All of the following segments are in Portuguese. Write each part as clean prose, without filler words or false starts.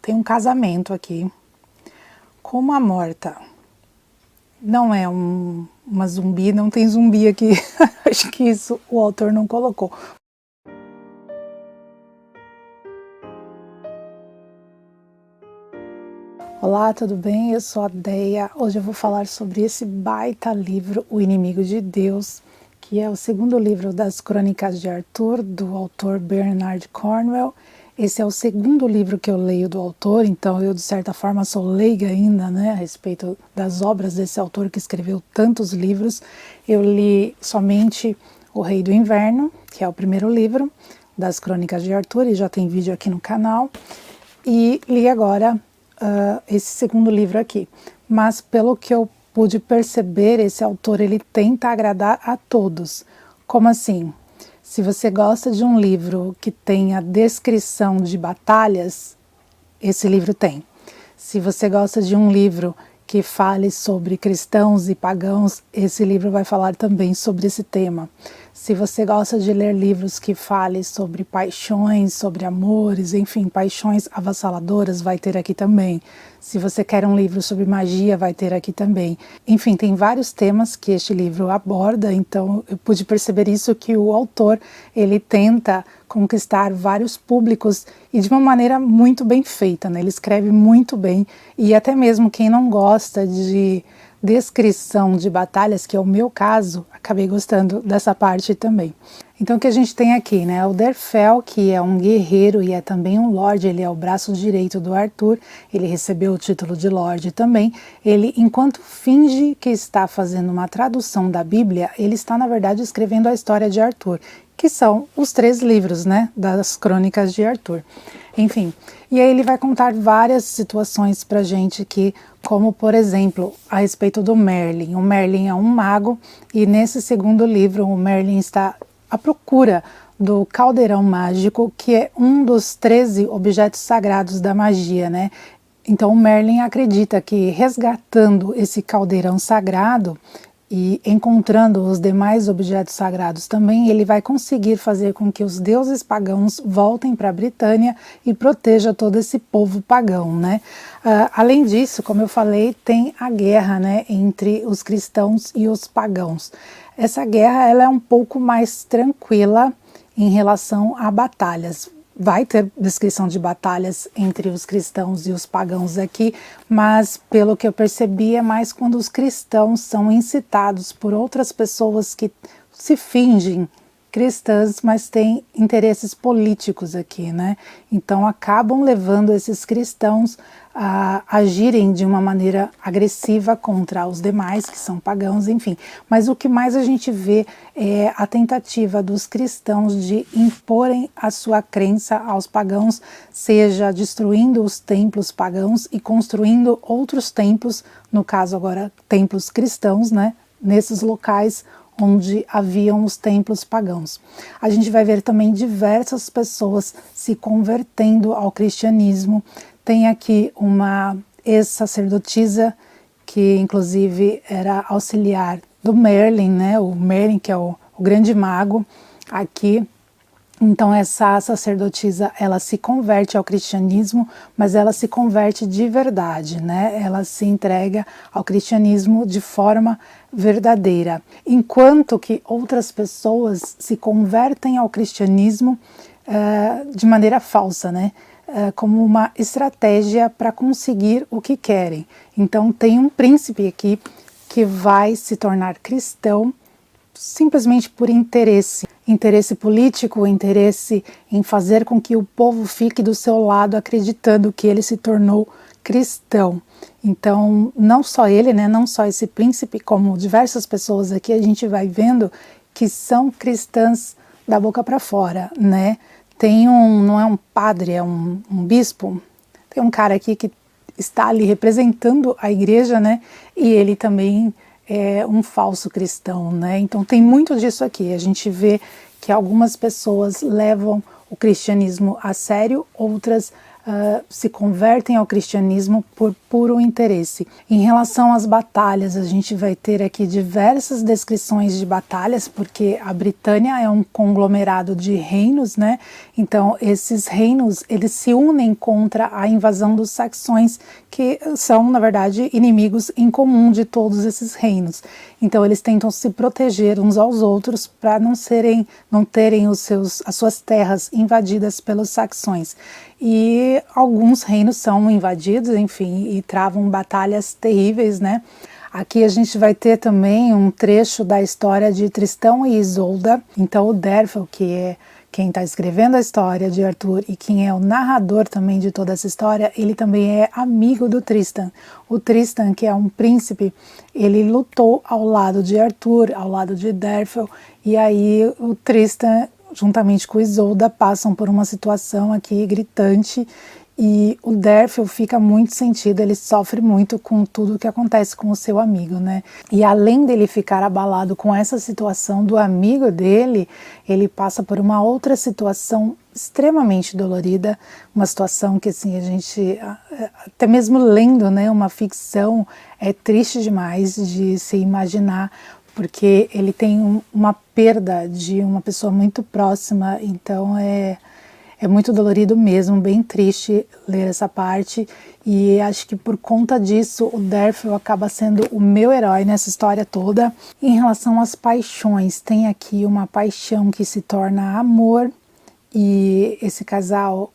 tem um casamento aqui com uma morta. Não é uma zumbi, não tem zumbi aqui. Acho que isso o autor não colocou. Olá, tudo bem? Eu sou a Deia. Hoje eu vou falar sobre esse baita livro, O Inimigo de Deus, que é o segundo livro das Crônicas de Arthur, do autor Bernard Cornwell. Esse é o segundo livro que eu leio do autor, então eu de certa forma sou leiga ainda, né, a respeito das obras desse autor que escreveu tantos livros. Eu li somente O Rei do Inverno, que é o primeiro livro das Crônicas de Arthur, e já tem vídeo aqui no canal, e li agora esse segundo livro aqui. Mas pelo que eu pude perceber, esse autor ele tenta agradar a todos. Como assim? Se você gosta de um livro que tenha descrição de batalhas, esse livro tem. Se você gosta de um livro que fale sobre cristãos e pagãos, esse livro vai falar também sobre esse tema. Se você gosta de ler livros que falem sobre paixões, sobre amores, enfim, paixões avassaladoras, vai ter aqui também. Se você quer um livro sobre magia, vai ter aqui também. Enfim, tem vários temas que este livro aborda, então eu pude perceber isso, que o autor, ele tenta conquistar vários públicos e de uma maneira muito bem feita, né? Ele escreve muito bem, e até mesmo quem não gosta de descrição de batalhas, que é o meu caso, acabei gostando dessa parte também. Então o que a gente tem aqui, né? O Derfel, que é um guerreiro e é também um lorde, ele é o braço direito do Arthur, ele recebeu o título de lorde também. Ele, enquanto finge que está fazendo uma tradução da Bíblia, ele está na verdade escrevendo a história de Arthur, que são os 3 livros, né, das Crônicas de Arthur. Enfim, e aí ele vai contar várias situações pra gente aqui, como por exemplo, a respeito do Merlin. O Merlin é um mago e nesse segundo livro o Merlin está à procura do caldeirão mágico, que é um dos 13 objetos sagrados da magia, né? Então o Merlin acredita que resgatando esse caldeirão sagrado e encontrando os demais objetos sagrados também, ele vai conseguir fazer com que os deuses pagãos voltem para a Britânia e proteja todo esse povo pagão, né? Além disso, como eu falei, tem a guerra, né, entre os cristãos e os pagãos. Essa guerra ela é um pouco mais tranquila em relação a batalhas. Vai ter descrição de batalhas entre os cristãos e os pagãos aqui, mas pelo que eu percebi é mais quando os cristãos são incitados por outras pessoas que se fingem cristãs, mas têm interesses políticos aqui, né? Então acabam levando esses cristãos a agirem de uma maneira agressiva contra os demais, que são pagãos, enfim. Mas o que mais a gente vê é a tentativa dos cristãos de imporem a sua crença aos pagãos, seja destruindo os templos pagãos e construindo outros templos, no caso agora templos cristãos, né? Nesses locais onde haviam os templos pagãos. A gente vai ver também diversas pessoas se convertendo ao cristianismo. Tem aqui uma ex-sacerdotisa que inclusive era auxiliar do Merlin, né? O Merlin, que é o grande mago aqui. Então essa sacerdotisa, ela se converte ao cristianismo, mas ela se converte de verdade, né? Ela se entrega ao cristianismo de forma verdadeira, enquanto que outras pessoas se convertem ao cristianismo de maneira falsa, né? Como uma estratégia para conseguir o que querem. Então tem um príncipe aqui que vai se tornar cristão simplesmente por interesse político, interesse em fazer com que o povo fique do seu lado, acreditando que ele se tornou cristão. Então, não só ele, né, não só esse príncipe, como diversas pessoas aqui, a gente vai vendo que são cristãs da boca para fora, né? Tem não é um padre, é um bispo, tem um cara aqui que está ali representando a igreja, né? E ele também é um falso cristão, né? Então tem muito disso aqui. A gente vê que algumas pessoas levam o cristianismo a sério, outras se convertem ao cristianismo por puro interesse. Em relação às batalhas, a gente vai ter aqui diversas descrições de batalhas, porque a Britânia é um conglomerado de reinos, né? Então esses reinos, eles se unem contra a invasão dos saxões, que são, na verdade, inimigos em comum de todos esses reinos. Então eles tentam se proteger uns aos outros para não terem as suas terras invadidas pelos saxões. E alguns reinos são invadidos, enfim, e travam batalhas terríveis, né? Aqui a gente vai ter também um trecho da história de Tristão e Isolda. Então o Derfel, que é quem está escrevendo a história de Arthur e quem é o narrador também de toda essa história, ele também é amigo do Tristan. O Tristan, que é um príncipe, ele lutou ao lado de Arthur, ao lado de Derfel, e aí o Tristan, juntamente com Isolda, passam por uma situação aqui gritante, e o Derfel fica muito sentido, ele sofre muito com tudo o que acontece com o seu amigo, né? E além dele ficar abalado com essa situação do amigo dele, ele passa por uma outra situação extremamente dolorida, uma situação que, assim, a gente, até mesmo lendo, né, uma ficção, é triste demais de se imaginar, porque ele tem uma perda de uma pessoa muito próxima, então é muito dolorido mesmo, bem triste ler essa parte, e acho que por conta disso o Derfel acaba sendo o meu herói nessa história toda. Em relação às paixões, tem aqui uma paixão que se torna amor, e esse casal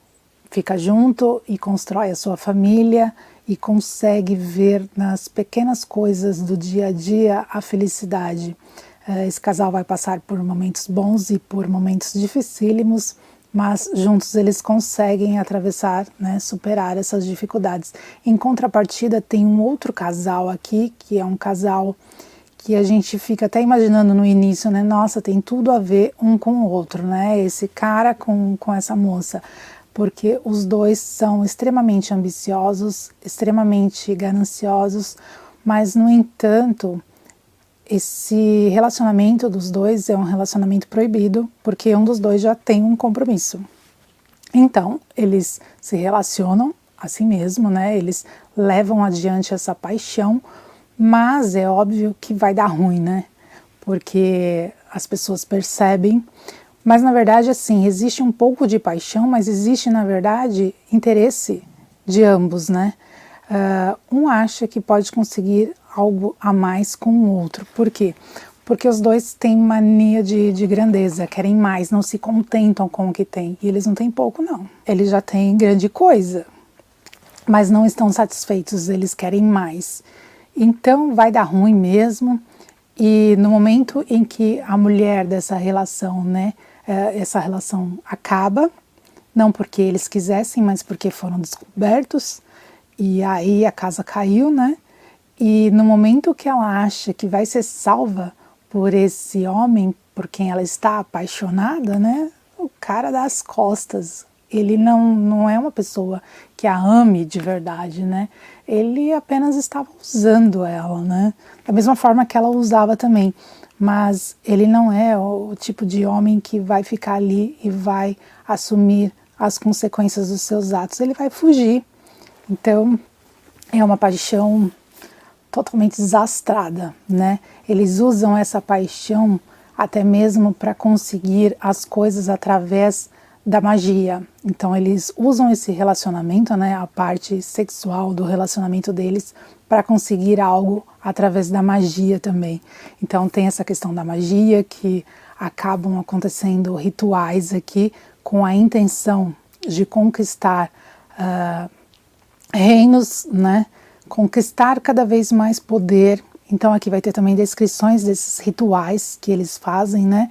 fica junto e constrói a sua família e consegue ver nas pequenas coisas do dia a dia a felicidade. Esse casal vai passar por momentos bons e por momentos dificílimos, mas juntos eles conseguem atravessar, né, superar essas dificuldades. Em contrapartida, tem um outro casal aqui, que é um casal que a gente fica até imaginando no início, né, nossa, tem tudo a ver um com o outro, né, esse cara com essa moça, porque os dois são extremamente ambiciosos, extremamente gananciosos, mas, no entanto, esse relacionamento dos dois é um relacionamento proibido, porque um dos dois já tem um compromisso. Então, eles se relacionam assim mesmo, né? Eles levam adiante essa paixão, mas é óbvio que vai dar ruim, né? Porque as pessoas percebem, mas na verdade, assim, existe um pouco de paixão, mas existe, na verdade, interesse de ambos, né? Um acha que pode conseguir algo a mais com o outro. Por quê? Porque os dois têm mania de grandeza, querem mais, não se contentam com o que têm. E eles não têm pouco, não. Eles já têm grande coisa, mas não estão satisfeitos, eles querem mais. Então vai dar ruim mesmo, e no momento em que a mulher dessa relação, né, essa relação acaba, não porque eles quisessem, mas porque foram descobertos, e aí a casa caiu, né? E no momento que ela acha que vai ser salva por esse homem por quem ela está apaixonada, né? O cara dá as costas. Ele não é uma pessoa que a ame de verdade, né? Ele apenas estava usando ela, né? Da mesma forma que ela usava também. Mas ele não é o tipo de homem que vai ficar ali e vai assumir as consequências dos seus atos. Ele vai fugir. Então, é uma paixão totalmente desastrada, né? Eles usam essa paixão até mesmo para conseguir as coisas através da magia. Então, eles usam esse relacionamento, né, a parte sexual do relacionamento deles, para conseguir algo através da magia também. Então, tem essa questão da magia, que acabam acontecendo rituais aqui com a intenção de conquistar reinos, né? Conquistar cada vez mais poder. Então aqui vai ter também descrições desses rituais que eles fazem, né?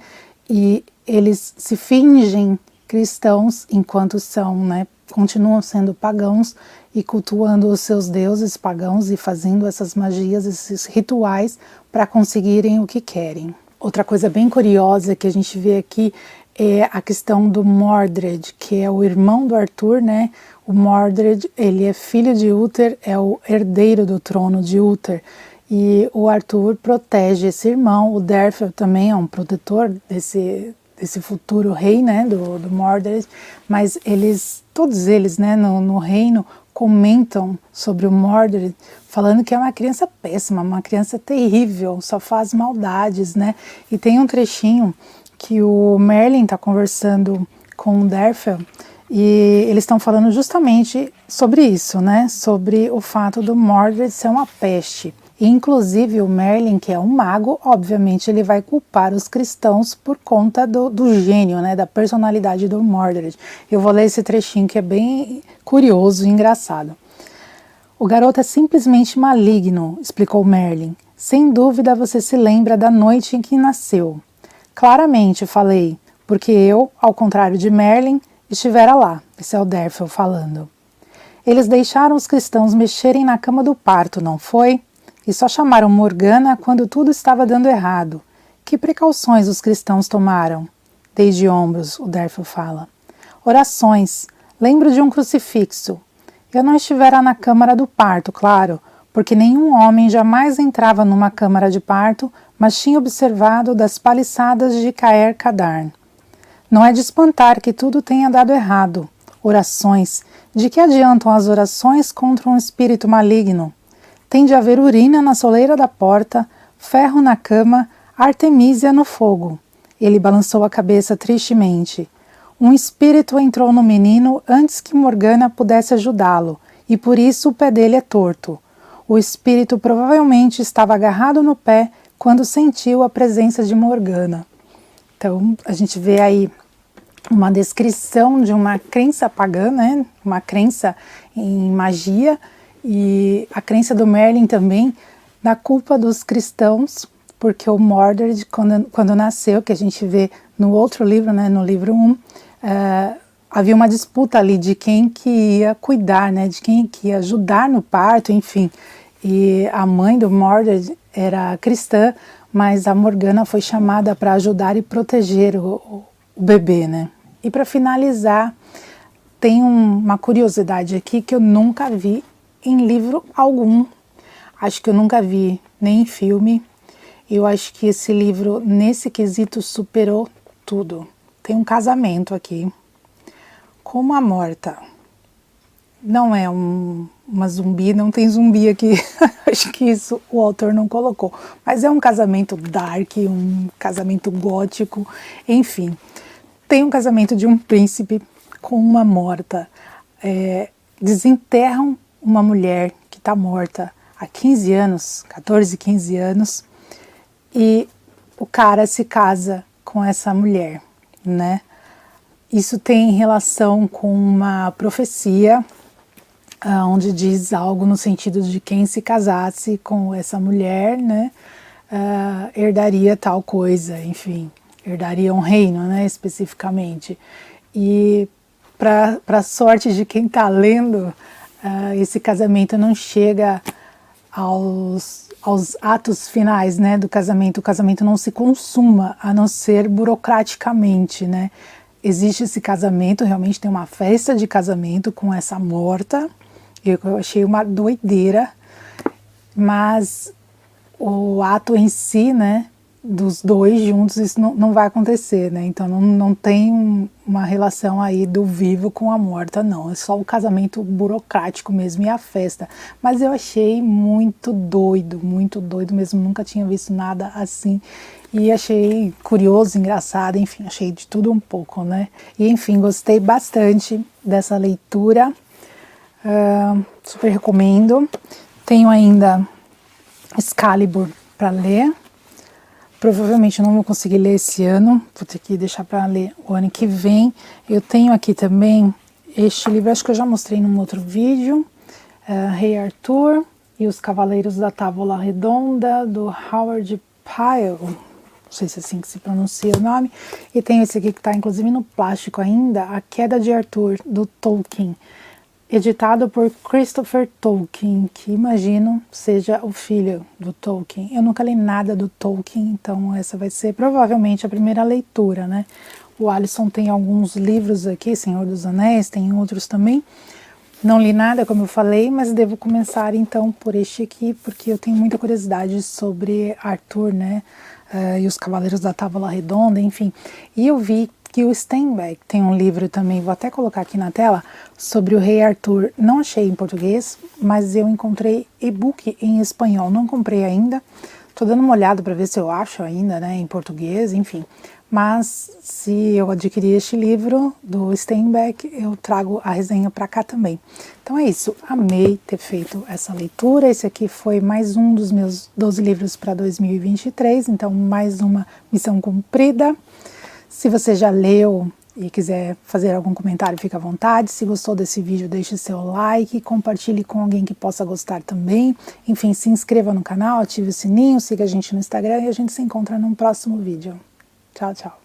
E eles se fingem cristãos enquanto são, né? Continuam sendo pagãos e cultuando os seus deuses pagãos e fazendo essas magias, esses rituais para conseguirem o que querem. Outra coisa bem curiosa que a gente vê aqui é a questão do Mordred, que é o irmão do Arthur, né? O Mordred, ele é filho de Uther, é o herdeiro do trono de Uther. E o Arthur protege esse irmão, o Derfel também é um protetor desse desse futuro rei, né, do Mordred, mas todos eles, né, no reino comentam sobre o Mordred, falando que é uma criança péssima, uma criança terrível, só faz maldades, né, e tem um trechinho que o Merlin está conversando com o Derfel, e eles estão falando justamente sobre isso, né, sobre o fato do Mordred ser uma peste. Inclusive o Merlin, que é um mago, obviamente ele vai culpar os cristãos por conta do gênio, né, da personalidade do Mordred. Eu vou ler esse trechinho que é bem curioso e engraçado. O garoto é simplesmente maligno, explicou Merlin. Sem dúvida você se lembra da noite em que nasceu. Claramente, falei, porque eu, ao contrário de Merlin, estivera lá. Esse é o Derfel falando. Eles deixaram os cristãos mexerem na cama do parto, não foi? E só chamaram Morgana quando tudo estava dando errado. Que precauções os cristãos tomaram? Dei de ombros, o Derfel fala. Orações. Lembro de um crucifixo. Eu não estivera na câmara do parto, claro, porque nenhum homem jamais entrava numa câmara de parto, mas tinha observado das paliçadas de Caer Cadarn. Não é de espantar que tudo tenha dado errado. Orações. De que adiantam as orações contra um espírito maligno? Tem de haver urina na soleira da porta, ferro na cama, artemísia no fogo. Ele balançou a cabeça tristemente. Um espírito entrou no menino antes que Morgana pudesse ajudá-lo, e por isso o pé dele é torto. O espírito provavelmente estava agarrado no pé quando sentiu a presença de Morgana. Então, a gente vê aí uma descrição de uma crença pagã, né? Uma crença em magia, e a crença do Merlin também da culpa dos cristãos, porque o Mordred, quando nasceu, que a gente vê no outro livro, né, no livro 1, havia uma disputa ali de quem que ia cuidar, né, de quem que ia ajudar no parto, enfim. E a mãe do Mordred era cristã, mas a Morgana foi chamada para ajudar e proteger o bebê, né. E para finalizar, tem uma curiosidade aqui que eu nunca vi em livro algum. Acho que eu nunca vi nem em filme. Eu acho que esse livro, nesse quesito, superou tudo. Tem um casamento aqui com uma morta. Não é uma zumbi, não tem zumbi aqui. Acho que isso o autor não colocou. Mas é um casamento dark, um casamento gótico, enfim. Tem um casamento de um príncipe com uma morta. Desenterram uma mulher que está morta há 15 anos, 14, 15 anos, e o cara se casa com essa mulher, né? Isso tem relação com uma profecia, onde diz algo no sentido de quem se casasse com essa mulher, né, herdaria tal coisa, enfim, herdaria um reino, né, especificamente. E para sorte de quem está lendo, esse casamento não chega aos atos finais, né, do casamento. O casamento não se consuma, a não ser burocraticamente, né. Existe esse casamento, realmente tem uma festa de casamento com essa morta. Eu achei uma doideira, mas o ato em si, né, dos dois juntos, isso não vai acontecer, né? Então não tem uma relação aí do vivo com a morta, não. É só o casamento burocrático mesmo e a festa. Mas eu achei muito doido mesmo. Nunca tinha visto nada assim. E achei curioso, engraçado, enfim, achei de tudo um pouco, né? E enfim, gostei bastante dessa leitura. Super recomendo. Tenho ainda Excalibur para ler. Provavelmente não vou conseguir ler esse ano, vou ter que deixar para ler o ano que vem. Eu tenho aqui também este livro, acho que eu já mostrei num outro vídeo, Rei Arthur e os Cavaleiros da Távola Redonda, do Howard Pyle, não sei se é assim que se pronuncia o nome. E tem esse aqui que está inclusive no plástico ainda, A Queda de Arthur, do Tolkien, editado por Christopher Tolkien, que imagino seja o filho do Tolkien. Eu nunca li nada do Tolkien, então essa vai ser provavelmente a primeira leitura, né? O Alisson tem alguns livros aqui, Senhor dos Anéis, tem outros também, Não li nada, como eu falei, mas devo começar então por este aqui, porque eu tenho muita curiosidade sobre Arthur, né? E os Cavaleiros da Távola Redonda, enfim. E eu vi que o Steinbeck tem um livro também, vou até colocar aqui na tela, sobre o Rei Arthur. Não achei em português, mas eu encontrei e-book em espanhol. Não comprei ainda. Tô dando uma olhada para ver se eu acho ainda, né, em português, enfim. Mas se eu adquirir este livro do Steinbeck, eu trago a resenha para cá também. Então é isso, amei ter feito essa leitura. Esse aqui foi mais um dos meus 12 livros para 2023, então mais uma missão cumprida. Se você já leu e quiser fazer algum comentário, fica à vontade. Se gostou desse vídeo, deixe seu like, compartilhe com alguém que possa gostar também. Enfim, se inscreva no canal, ative o sininho, siga a gente no Instagram e a gente se encontra num próximo vídeo. Tchau, tchau.